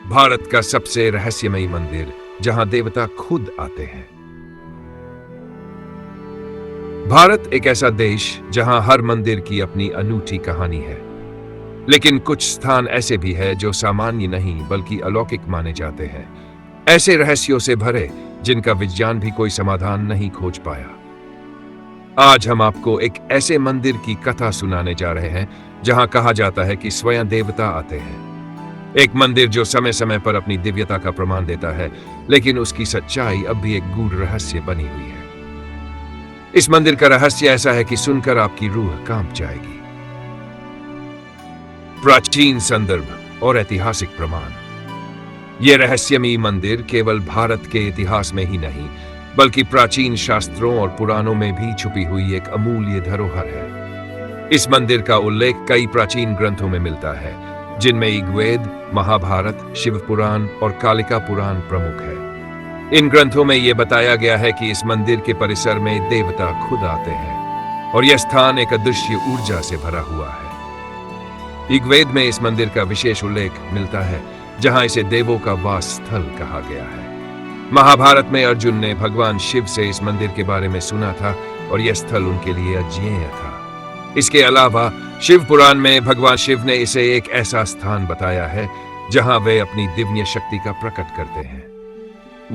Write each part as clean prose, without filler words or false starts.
भारत का सबसे रहस्यमयी मंदिर जहां देवता खुद आते हैं। भारत एक ऐसा देश जहां हर मंदिर की अपनी अनूठी कहानी है, लेकिन कुछ स्थान ऐसे भी हैं जो सामान्य नहीं बल्कि अलौकिक माने जाते हैं, ऐसे रहस्यों से भरे जिनका विज्ञान भी कोई समाधान नहीं खोज पाया। आज हम आपको एक ऐसे मंदिर की कथा सुनाने जा रहे हैं जहां कहा जाता है कि स्वयं देवता आते हैं। एक मंदिर जो समय समय पर अपनी दिव्यता का प्रमाण देता है, लेकिन उसकी सच्चाई अब भी एक गूढ़ रहस्य बनी हुई है। इस मंदिर का रहस्य ऐसा है कि सुनकर आपकी रूह कांप जाएगी। प्राचीन संदर्भ और ऐतिहासिक प्रमाण। यह रहस्यमयी मंदिर केवल भारत के इतिहास में ही नहीं, बल्कि प्राचीन शास्त्रों और पुराणों में भी छुपी हुई एक अमूल्य धरोहर है। इस मंदिर का उल्लेख कई प्राचीन ग्रंथों में मिलता है, जिनमें ऋग्वेद, महाभारत, शिव पुराण और कालिका पुराण प्रमुख है। इन ग्रंथों में यह बताया गया है कि इस मंदिर के परिसर में देवता खुद आते हैं और यह स्थान एक अदृश्य ऊर्जा से भरा हुआ है। ऋग्वेद में इस मंदिर का विशेष उल्लेख मिलता है, जहां इसे देवों का वास स्थल कहा गया है। महाभारत में अर्जुन ने भगवान शिव से इस मंदिर के बारे में सुना था और यह स्थल उनके लिए अज्ञेय था। इसके अलावा शिव पुराण में भगवान शिव ने इसे एक ऐसा स्थान बताया है जहां वे अपनी दिव्य शक्ति का प्रकट करते हैं।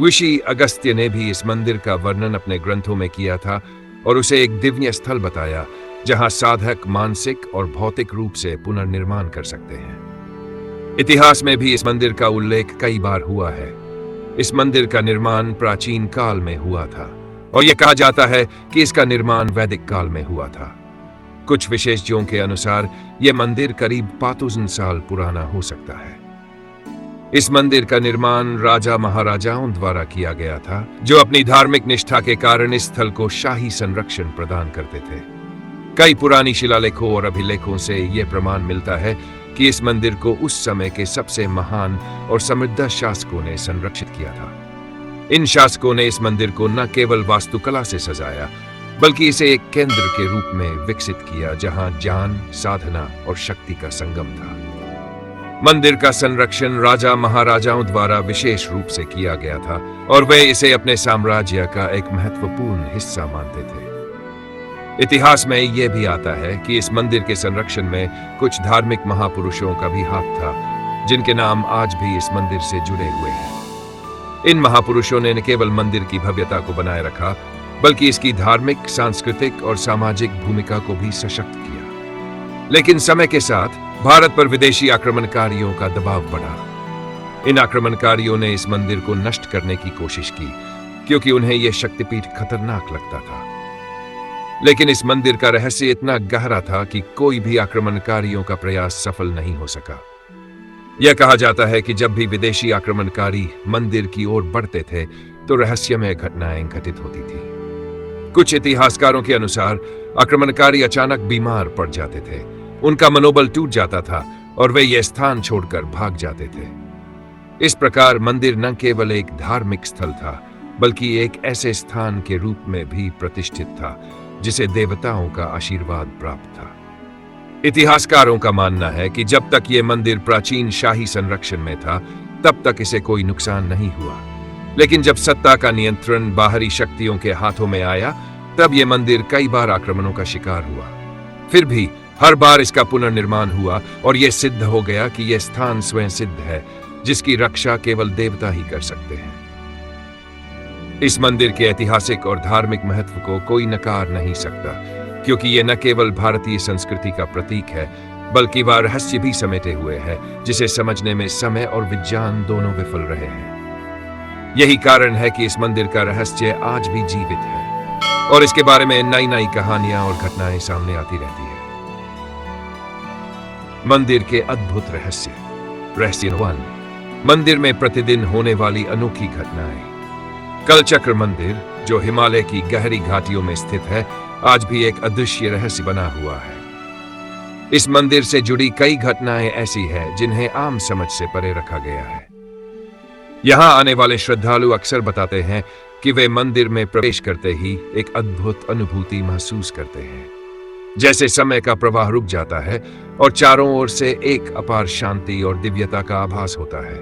ऋषि अगस्त्य ने भी इस मंदिर का वर्णन अपने ग्रंथों में किया था और उसे एक दिव्य स्थल बताया जहां साधक मानसिक और भौतिक रूप से पुनर्निर्माण कर सकते हैं। इतिहास में भी इस मंदिर का उल्लेख कई बार हुआ है। इस मंदिर का निर्माण प्राचीन काल में हुआ था और यह कहा जाता है कि इसका निर्माण वैदिक काल में हुआ था। कुछ विशेषज्ञों के अनुसार यह मंदिर करीब 5000 साल पुराना हो सकता है। इस मंदिर का निर्माण राजा महाराजाओं द्वारा किया गया था, जो अपनी धार्मिक निष्ठा के कारण इस स्थल को शाही संरक्षण प्रदान करते थे। कई पुरानी शिलालेखों और अभिलेखों से यह प्रमाण मिलता है कि इस मंदिर को उस समय के सबसे महान और समृद्ध शासकों ने संरक्षित किया था। इन शासकों ने इस मंदिर को न केवल वास्तुकला से सजाया, बल्कि इसे एक केंद्र के रूप में विकसित किया जहां ज्ञान, साधना और शक्ति का संगम था। मंदिर का संरक्षण राजा महाराजाओं द्वारा विशेष रूप से किया गया था और वे इसे अपने साम्राज्य का एक महत्वपूर्ण हिस्सा मानते थे। इतिहास में यह भी आता है कि इस मंदिर के संरक्षण में कुछ धार्मिक महापुरुषों का भी हाथ था, जिनके नाम आज भी इस मंदिर से जुड़े हुए हैं। इन महापुरुषों ने न केवल मंदिर की भव्यता को बनाए रखा, बल्कि इसकी धार्मिक, सांस्कृतिक और सामाजिक भूमिका को भी सशक्त किया। लेकिन समय के साथ भारत पर विदेशी आक्रमणकारियों का दबाव बढ़ा। इन आक्रमणकारियों ने इस मंदिर को नष्ट करने की कोशिश की, क्योंकि उन्हें यह शक्तिपीठ खतरनाक लगता था। लेकिन इस मंदिर का रहस्य इतना गहरा था कि कोई भी आक्रमणकारियों का प्रयास सफल नहीं हो सका। यह कहा जाता है कि जब भी विदेशी आक्रमणकारी मंदिर की ओर बढ़ते थे, तो रहस्यमय घटनाएं घटित होती थी। कुछ इतिहासकारों के अनुसार आक्रमणकारी अचानक बीमार पड़ जाते थे, उनका मनोबल टूट जाता था और वे यह स्थान छोड़कर भाग जाते थे। इस प्रकार मंदिर न केवल एक धार्मिक स्थल था, बल्कि एक ऐसे स्थान के रूप में भी प्रतिष्ठित था जिसे देवताओं का आशीर्वाद प्राप्त था। इतिहासकारों का मानना है कि जब तक यह मंदिर प्राचीन शाही संरक्षण में था, तब तक इसे कोई नुकसान नहीं हुआ। लेकिन जब सत्ता का नियंत्रण बाहरी शक्तियों के हाथों में आया, तब यह मंदिर कई बार आक्रमणों का शिकार हुआ। फिर भी हर बार इसका पुनर्निर्माण हुआ और यह सिद्ध हो गया कि यह स्थान स्वयं सिद्ध है, जिसकी रक्षा केवल देवता ही कर सकते हैं। इस मंदिर के ऐतिहासिक और धार्मिक महत्व को कोई नकार नहीं सकता, क्योंकि यह न केवल भारतीय संस्कृति का प्रतीक है, बल्कि वह रहस्य भी समेटे हुए है, जिसे समझने में समय और विज्ञान दोनों विफल रहे हैं। यही कारण है कि इस मंदिर का रहस्य आज भी जीवित है और इसके बारे में नई नई कहानियां और घटनाएं सामने आती रहती है। मंदिर के अद्भुत रहस्य। रहस्य 1, मंदिर में प्रतिदिन होने वाली अनोखी घटनाएं। कलचक्र मंदिर, जो हिमालय की गहरी घाटियों में स्थित है, आज भी एक अदृश्य रहस्य बना हुआ है। इस मंदिर से जुड़ी कई घटनाएं ऐसी हैं जिन्हें आम समझ से परे रखा गया है। यहां आने वाले श्रद्धालु अक्सर बताते हैं कि वे मंदिर में प्रवेश करते ही एक अद्भुत अनुभूति महसूस करते हैं, जैसे समय का प्रवाह रुक जाता है और चारों ओर से एक अपार शांति और दिव्यता का आभास होता है।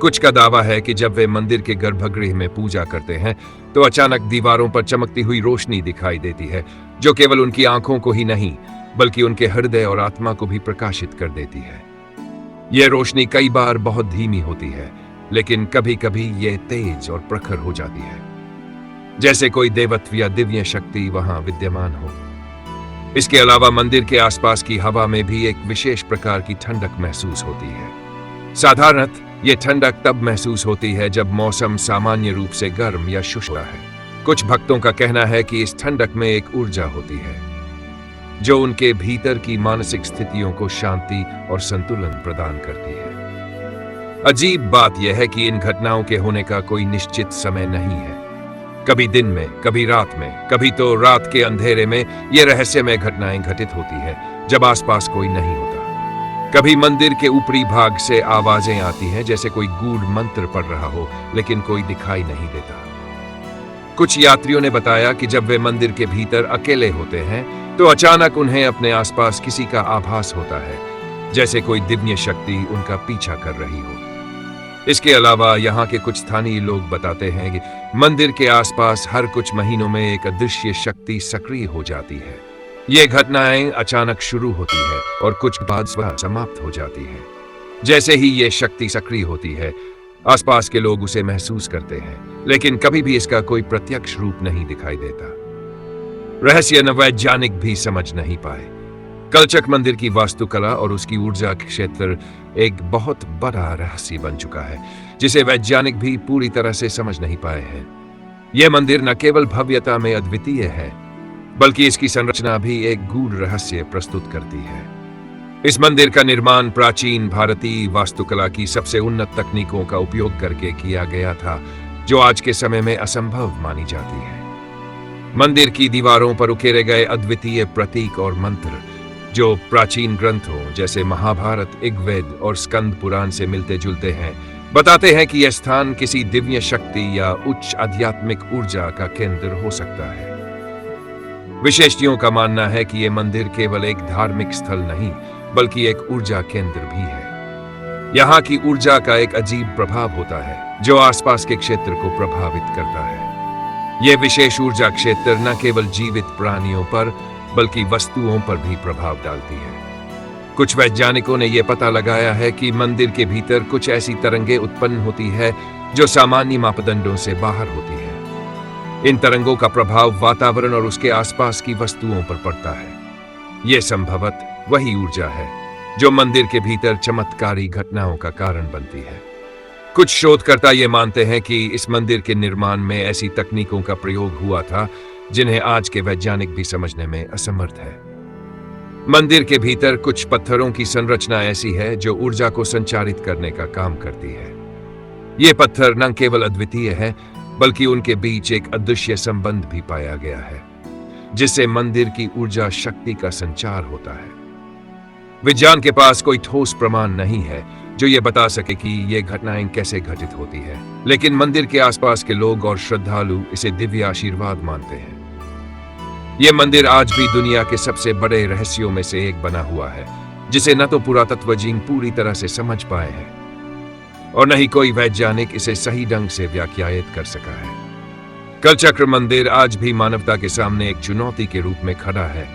कुछ का दावा है कि जब वे मंदिर के गर्भगृह में पूजा करते हैं तो अचानक दीवारों पर चमकती हुई रोशनी दिखाई देती है, जो केवल उनकी आंखों को ही नहीं बल्कि उनके हृदय और आत्मा को भी प्रकाशित कर देती है। यह रोशनी कई बार बहुत धीमी होती है, लेकिन कभी कभी यह तेज और प्रखर हो जाती है, जैसे कोई देवत्व या दिव्य शक्ति वहां विद्यमान हो। इसके अलावा मंदिर के आसपास की हवा में भी एक विशेष प्रकार की ठंडक महसूस होती है। साधारणतः ये ठंडक तब महसूस होती है जब मौसम सामान्य रूप से गर्म या शुष्क है। कुछ भक्तों का कहना है कि इस ठंडक में एक ऊर्जा होती है जो उनके भीतर की मानसिक स्थितियों को शांति और संतुलन प्रदान करती है। अजीब बात यह है कि इन घटनाओं के होने का कोई निश्चित समय नहीं है। कभी दिन में, कभी रात में, कभी तो रात के अंधेरे में ये रहस्यमय घटनाएं घटित होती है जब आसपास कोई नहीं होता। कभी मंदिर के ऊपरी भाग से आवाजें आती हैं जैसे कोई गूढ़ मंत्र पढ़ रहा हो, लेकिन कोई दिखाई नहीं देता। कुछ यात्रियों ने बताया कि जब वे मंदिर के भीतर अकेले होते हैं तो अचानक उन्हें अपने आसपास किसी का आभास होता है, जैसे कोई दिव्य शक्ति उनका पीछा कर रही हो। इसके अलावा यहाँ के कुछ स्थानीय लोग बताते हैं कि मंदिर के आसपास हर कुछ महीनों में एक अदृश्य शक्ति सक्रिय हो जाती है। ये घटनाएं अचानक शुरू होती है और कुछ बाद स्वतः समाप्त हो जाती है। जैसे ही ये शक्ति सक्रिय होती है, आसपास के लोग उसे महसूस करते हैं, लेकिन कभी भी इसका कोई प्रत्यक्ष रूप नहीं दिखाई देता। रहस्य वैज्ञानिक भी समझ नहीं पाए। कलचक मंदिर की वास्तुकला और उसकी ऊर्जा क्षेत्र एक बहुत बड़ा रहस्य बन चुका है, जिसे वैज्ञानिक भी पूरी तरह से समझ नहीं पाए हैं। यह मंदिर न केवल भव्यता में अद्वितीय है, बल्कि इसकी संरचना भी एक गूढ़ रहस्य प्रस्तुत करती है। इस मंदिर का निर्माण प्राचीन भारतीय वास्तुकला की सबसे उन्नत तकनीकों का उपयोग करके किया गया था, जो आज के समय में असंभव मानी जाती है। मंदिर की दीवारों पर उकेरे गए अद्वितीय प्रतीक और मंत्र, जो प्राचीन ग्रंथों जैसे महाभारत, ऋग्वेद और स्कंद पुराण से मिलते जुलते हैं, बताते हैं कि यह स्थान किसी दिव्य शक्ति या उच्च आध्यात्मिक ऊर्जा का केंद्र हो सकता है। विशेषज्ञों का मानना है कि यह मंदिर केवल एक धार्मिक स्थल नहीं, बल्कि एक ऊर्जा केंद्र भी है। यहाँ की ऊर्जा का एक अजीब प्रभाव होता है, जो आसपास के क्षेत्र को प्रभावित करता है। यह विशेष ऊर्जा क्षेत्र न केवल जीवित प्राणियों पर, बल्कि वस्तुओं पर भी प्रभाव डालती है। कुछ वैज्ञानिकों ने यह पता लगाया है कि मंदिर के भीतर कुछ ऐसी तरंगें उत्पन्न होती है जो सामान्य मापदंडों से बाहर होती है। इन तरंगों का प्रभाव वातावरण और उसके आसपास की वस्तुओं पर पड़ता है। यह संभवतः वही ऊर्जा है जो मंदिर के भीतर चमत्कारी घटनाओं का कारण बनती है। कुछ शोधकर्ता ये मानते हैं कि इस मंदिर के निर्माण में ऐसी तकनीकों का प्रयोग हुआ था जिन्हें आज के वैज्ञानिक भी समझने में असमर्थ है। मंदिर के भीतर कुछ पत्थरों की संरचना ऐसी है जो ऊर्जा को संचारित करने का काम करती है। ये पत्थर न केवल अद्वितीय है, बल्कि उनके बीच एक अदृश्य संबंध भी पाया गया है, जिससे मंदिर की ऊर्जा शक्ति का संचार होता है। विज्ञान के पास कोई ठोस प्रमाण नहीं है जो ये बता सके कि ये घटनाएं कैसे घटित होती है, लेकिन मंदिर के आसपास के लोग और श्रद्धालु इसे दिव्य आशीर्वाद मानते हैं। ये मंदिर आज भी दुनिया के सबसे बड़े रहस्यों में से एक बना हुआ है, जिसे न तो पुरातत्वज्ञ पूरी तरह से समझ पाए हैं और न ही कोई वैज्ञानिक इसे सही ढंग से व्याख्यायित कर सका है। कलचक्र मंदिर आज भी मानवता के सामने एक चुनौती के रूप में खड़ा है,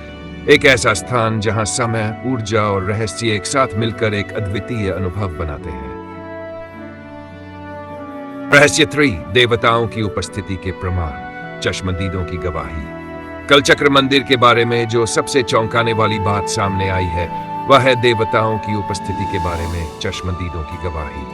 एक ऐसा स्थान जहां समय, ऊर्जा और रहस्य एक साथ मिलकर एक अद्वितीय अनुभव बनाते हैं। रहस्य 3, देवताओं की उपस्थिति के प्रमाण, चश्मदीदों की गवाही। कलचक्र मंदिर के बारे में जो सबसे चौंकाने वाली बात सामने आई है, वह है देवताओं की उपस्थिति के बारे में चश्मदीदों की गवाही।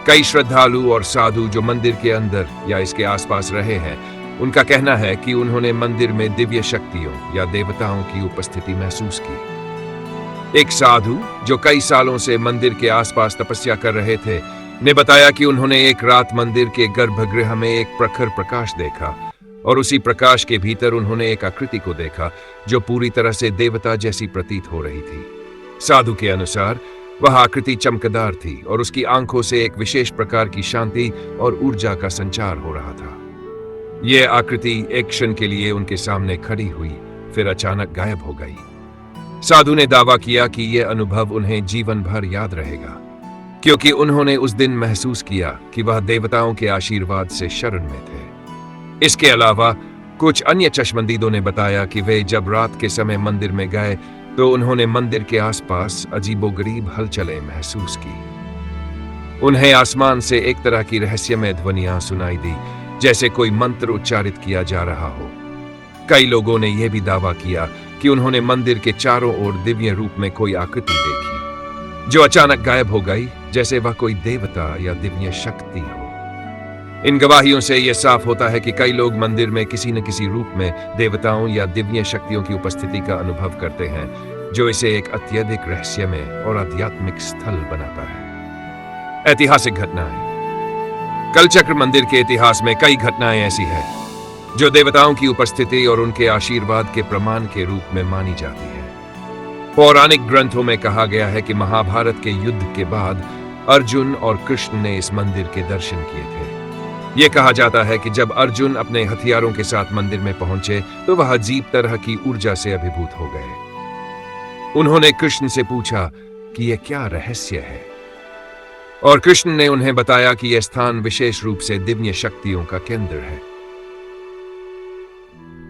कई श्रद्धालु और साधु जो मंदिर के अंदर या इसके आसपास रहे हैं, उनका कहना है कि उन्होंने मंदिर में दिव्य शक्तियों या देवताओं की उपस्थिति महसूस की। एक साधु जो कई सालों से मंदिर के आसपास तपस्या कर रहे थे, ने बताया कि उन्होंने एक रात मंदिर के गर्भगृह में एक प्रखर प्रकाश देखा और उसी प्रकाश के भीतर उन्होंने एक आकृति को देखा जो पूरी तरह से देवता जैसी प्रतीत हो रही थी। साधु के अनुसार वह आकृति चमकदार थी और उसकी आंखों से एक विशेष प्रकार की शांति और ऊर्जा का संचार हो रहा था। यह आकृति एक क्षण के लिए उनके सामने खड़ी हुई, फिर अचानक गायब हो गई। साधु ने दावा किया कि यह अनुभव उन्हें जीवन भर याद रहेगा, क्योंकि उन्होंने उस दिन महसूस किया कि वह देवताओं के आशीर्वाद से शरण में थे। इसके अलावा कुछ अन्य चश्मदीदों ने बताया कि वे जब रात के समय मंदिर में गए तो उन्होंने मंदिर के आसपास अजीबोगरीब हलचलें महसूस की। उन्हें आसमान से एक तरह की रहस्यमय ध्वनियां सुनाई दी, जैसे कोई मंत्र उच्चारित किया जा रहा हो। कई लोगों ने यह भी दावा किया कि उन्होंने मंदिर के चारों ओर दिव्य रूप में कोई आकृति देखी, जो अचानक गायब हो गई, जैसे वह कोई देवता या दिव्य शक्ति हो। इन गवाहियों से यह साफ होता है कि कई लोग मंदिर में किसी न किसी रूप में देवताओं या दिव्य शक्तियों की उपस्थिति का अनुभव करते हैं, जो इसे एक अत्यधिक रहस्यमय और आध्यात्मिक स्थल बनाता है। ऐतिहासिक घटनाएं। कलचक्र मंदिर के इतिहास में कई घटनाएं ऐसी हैं जो देवताओं की उपस्थिति और उनके आशीर्वाद के प्रमाण के रूप में मानी जाती है। पौराणिक ग्रंथों में कहा गया है कि महाभारत के युद्ध के बाद अर्जुन और कृष्ण ने इस मंदिर के दर्शन किए थे। यह कहा जाता है कि जब अर्जुन अपने हथियारों के साथ मंदिर में पहुंचे तो वह अजीब तरह की ऊर्जा से अभिभूत हो गए। उन्होंने कृष्ण से पूछा कि यह क्या रहस्य है, और कृष्ण ने उन्हें बताया कि यह स्थान विशेष रूप से दिव्य शक्तियों का केंद्र है।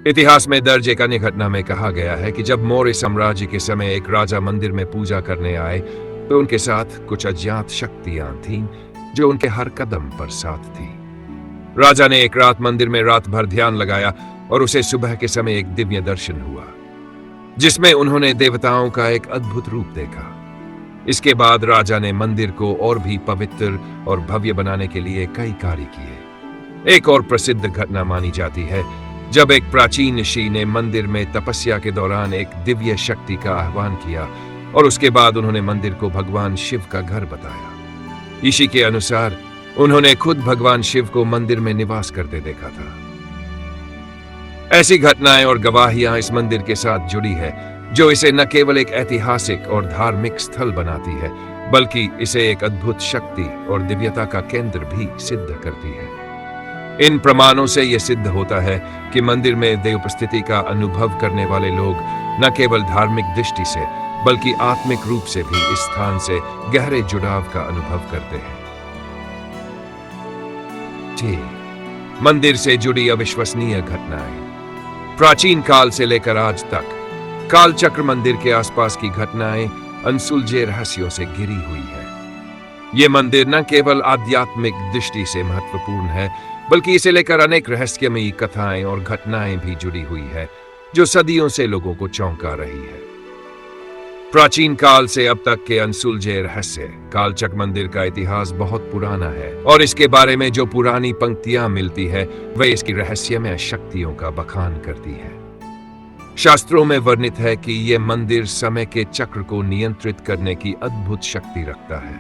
इतिहास में दर्ज एक अन्य घटना में कहा गया है कि जब मौर्य साम्राज्य के समय एक राजा मंदिर में पूजा करने आए तो उनके साथ कुछ अज्ञात शक्तियां थीं जो उनके हर कदम पर साथ थी। राजा ने एक रात मंदिर में रात भर ध्यान लगाया और उसे सुबह के समय एक दिव्य दर्शन हुआ, जिसमें उन्होंने देवताओं का एक अद्भुत रूप देखा। इसके बाद राजा ने मंदिर को और भी पवित्र और भव्य बनाने के लिए कई कार्य किए। एक और प्रसिद्ध घटना मानी जाती है जब एक प्राचीन ऋषि ने मंदिर में तपस्या के दौरान एक दिव्य शक्ति का आह्वान किया और उसके बाद उन्होंने मंदिर को भगवान शिव का घर बताया। ऋषि के अनुसार उन्होंने खुद भगवान शिव को मंदिर में निवास करते देखा था। ऐसी घटनाएं और गवाहियां इस मंदिर के साथ जुड़ी है, जो इसे न केवल एक ऐतिहासिक और धार्मिक स्थल बनाती है, बल्कि इसे एक अद्भुत शक्ति और दिव्यता का केंद्र भी सिद्ध करती है। इन प्रमाणों से यह सिद्ध होता है कि मंदिर में देव उपस्थिति का अनुभव करने वाले लोग न केवल धार्मिक दृष्टि से बल्कि आत्मिक रूप से भी इस स्थान से गहरे जुड़ाव का अनुभव करते हैं। मंदिर से जुड़ी अविश्वसनीय घटनाएं। प्राचीन काल से लेकर आज तक कालचक्र मंदिर के आसपास की घटनाएं अनसुलझे रहस्यों से घिरी हुई है। यह मंदिर न केवल आध्यात्मिक दृष्टि से महत्वपूर्ण है, बल्कि इसे लेकर अनेक रहस्यमयी कथाएं और घटनाएं भी जुड़ी हुई है, जो सदियों से लोगों को चौंका रही है। प्राचीन काल से अब तक के अनसुलझे रहस्य। कालचक्र मंदिर का इतिहास बहुत पुराना है और इसके बारे में जो पुरानी पंक्तियां मिलती है वह इसकी रहस्यमय शक्तियों का बखान करती है। शास्त्रों में वर्णित है कि यह मंदिर समय के चक्र को नियंत्रित करने की अद्भुत शक्ति रखता है।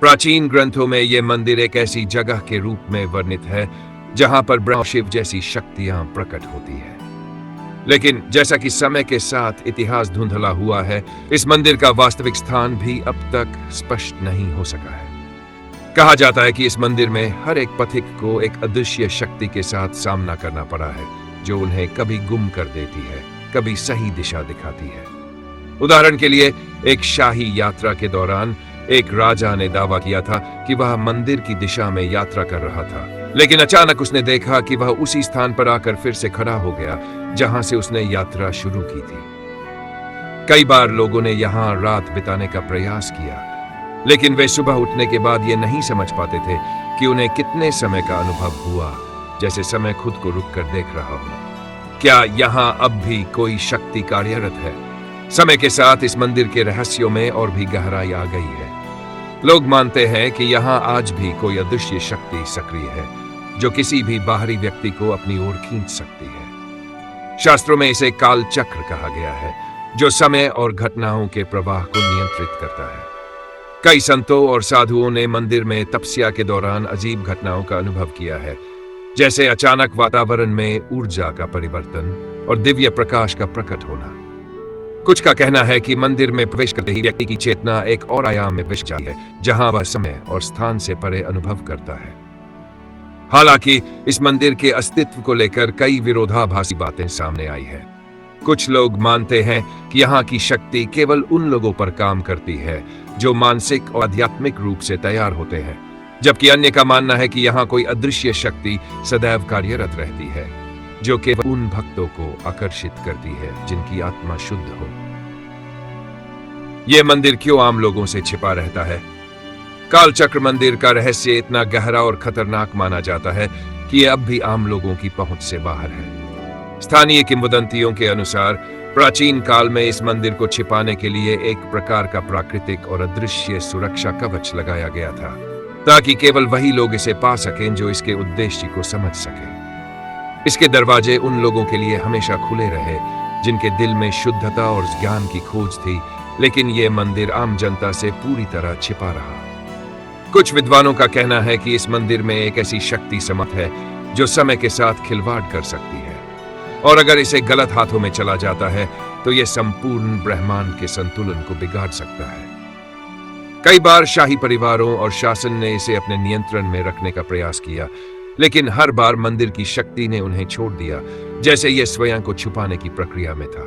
प्राचीन ग्रंथों में यह मंदिर एक ऐसी जगह के रूप में वर्णित है जहां पर ब्रह्मा शिव जैसी शक्तियां प्रकट होती है। लेकिन जैसा कि समय के साथ इतिहास धुंधला हुआ है, इस मंदिर का वास्तविक स्थान भी अब तक स्पष्ट नहीं हो सका है। कहा जाता है कि इस मंदिर में हर एक पथिक को एक अदृश्य शक्ति के साथ सामना करना पड़ा है, जो उन्हें कभी गुम कर देती है, कभी सही दिशा दिखाती है। उदाहरण के लिए, एक शाही यात्रा के दौरान एक राजा ने दावा किया था कि वह मंदिर की दिशा में यात्रा कर रहा था, लेकिन अचानक उसने देखा कि वह उसी स्थान पर आकर फिर से खड़ा हो गया जहां से उसने यात्रा शुरू की थी। कई बार लोगों ने यहां रात बिताने का प्रयास किया, लेकिन वे सुबह उठने के बाद ये नहीं समझ पाते थे कि उन्हें कितने समय का अनुभव हुआ, जैसे समय खुद को रुककर देख रहा हो। क्या यहां अब भी कोई शक्ति कार्यरत है? समय के साथ इस मंदिर के रहस्यों में और भी गहराई आ गई है। लोग मानते हैं कि यहां आज भी कोई अदृश्य शक्ति सक्रिय है, जो किसी भी बाहरी व्यक्ति को अपनी ओर खींच सकती है। शास्त्रों में इसे काल चक्र कहा गया है, जो समय और घटनाओं के प्रवाह को नियंत्रित करता है। कई संतों और साधुओं ने मंदिर में तपस्या के दौरान अजीब घटनाओं का अनुभव किया है, जैसे अचानक वातावरण में ऊर्जा का परिवर्तन और दिव्य प्रकाश का प्रकट होना। कुछ का कहना है कि मंदिर में प्रवेश करते ही व्यक्ति की चेतना एक और आयाम में प्रवेश जाती है, जहां वह समय और स्थान से परे अनुभव करता है। हालांकि इस मंदिर के अस्तित्व को लेकर कई विरोधाभासी बातें सामने आई है। कुछ लोग मानते हैं कि यहाँ की शक्ति केवल उन लोगों पर काम करती है जो मानसिक और आध्यात्मिक रूप से तैयार होते हैं, जबकि अन्य का मानना है कि यहाँ कोई अदृश्य शक्ति सदैव कार्यरत रहती है जो केवल उन भक्तों को आकर्षित करती है जिनकी आत्मा शुद्ध हो। यह मंदिर क्यों आम लोगों से छिपा रहता है? कालचक्र मंदिर का रहस्य इतना गहरा और खतरनाक माना जाता है कि यह अब भी आम लोगों की पहुंच से बाहर है। स्थानीय किंवदंतियों के अनुसार प्राचीन काल में इस मंदिर को छिपाने के लिए एक प्रकार का प्राकृतिक और अदृश्य सुरक्षा कवच लगाया गया था, ताकि केवल वही लोग इसे पा सकें जो इसके उद्देश्य को समझ सकें। इसके दरवाजे उन लोगों के लिए हमेशा खुले रहे जिनके दिल में शुद्धता और ज्ञान की खोज थी, लेकिन यह मंदिर आम जनता से पूरी तरह छिपा रहा। कुछ विद्वानों का कहना है कि इस मंदिर में एक ऐसी शक्ति समात है जो समय के साथ खिलवाड़ कर सकती है, और अगर इसे गलत हाथों में चला जाता है तो यह संपूर्ण ब्रह्मांड के संतुलन को बिगाड़ सकता है। कई बार शाही परिवारों और शासन ने इसे अपने नियंत्रण में रखने का प्रयास किया, लेकिन हर बार मंदिर की शक्ति ने उन्हें छोड़ दिया, जैसे यह स्वयं को छुपाने की प्रक्रिया में था।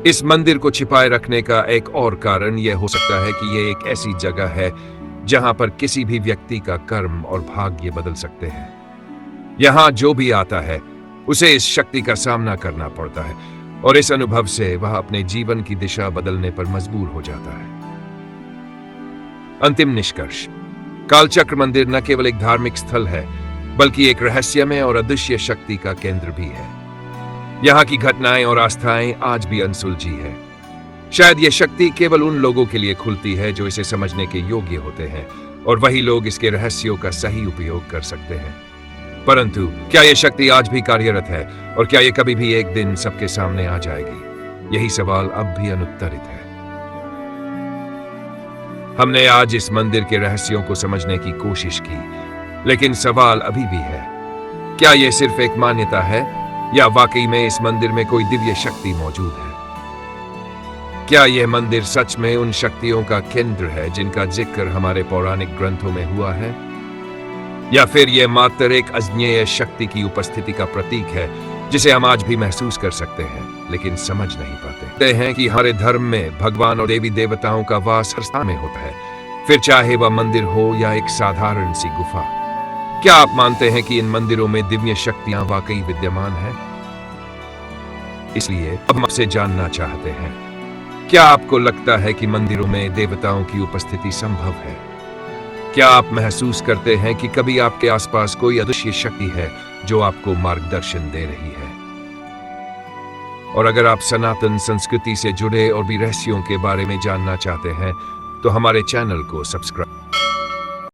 इस मंदिर को छिपाए रखने का एक और कारण यह हो सकता है कि यह एक ऐसी जगह है जहां पर किसी भी व्यक्ति का कर्म और भाग्य बदल सकते हैं। यहां जो भी आता है उसे इस शक्ति का सामना करना पड़ता है, और इस अनुभव से वह अपने जीवन की दिशा बदलने पर मजबूर हो जाता है। अंतिम निष्कर्ष: कालचक्र मंदिर न केवल एक धार्मिक स्थल है, बल्कि एक रहस्यमय और अदृश्य शक्ति का केंद्र भी है। यहाँ की घटनाएं और आस्थाएं आज भी अनसुलझी है। शायद यह शक्ति केवल उन लोगों के लिए खुलती है जो इसे समझने के योग्य होते हैं, और वही लोग इसके रहस्यों का सही उपयोग कर सकते हैं। परंतु क्या यह शक्ति आज भी कार्यरत है, और क्या यह कभी भी एक दिन सबके सामने आ जाएगी? यही सवाल अब भी अनुत्तरित है। हमने आज इस मंदिर के रहस्यों को समझने की कोशिश की, लेकिन सवाल अभी भी है, क्या यह सिर्फ एक मान्यता है या वाकई में इस मंदिर में कोई दिव्य शक्ति मौजूद है? क्या यह मंदिर सच में उन शक्तियों का केंद्र है जिनका जिक्र हमारे पौराणिक ग्रंथों में हुआ है, या फिर यह मात्र एक अज्ञेय शक्ति की उपस्थिति का प्रतीक है जिसे हम आज भी महसूस कर सकते हैं लेकिन समझ नहीं पाते? कहते हैं कि हमारे धर्म में भगवान और देवी देवताओं का वास हर स्थान में होता है, फिर चाहे वह मंदिर हो या एक साधारण सी गुफा। क्या आप मानते हैं कि इन मंदिरों में दिव्य शक्तियां वाकई विद्यमान हैं? इसलिए अब हम आपसे जानना चाहते हैं, क्या आपको लगता है कि मंदिरों में देवताओं की उपस्थिति संभव है? क्या आप महसूस करते हैं कि कभी आपके आसपास कोई अदृश्य शक्ति है जो आपको मार्गदर्शन दे रही है? और अगर आप सनातन संस्कृति से जुड़े और भी रहस्यों के बारे में जानना चाहते हैं तो हमारे चैनल को सब्सक्राइब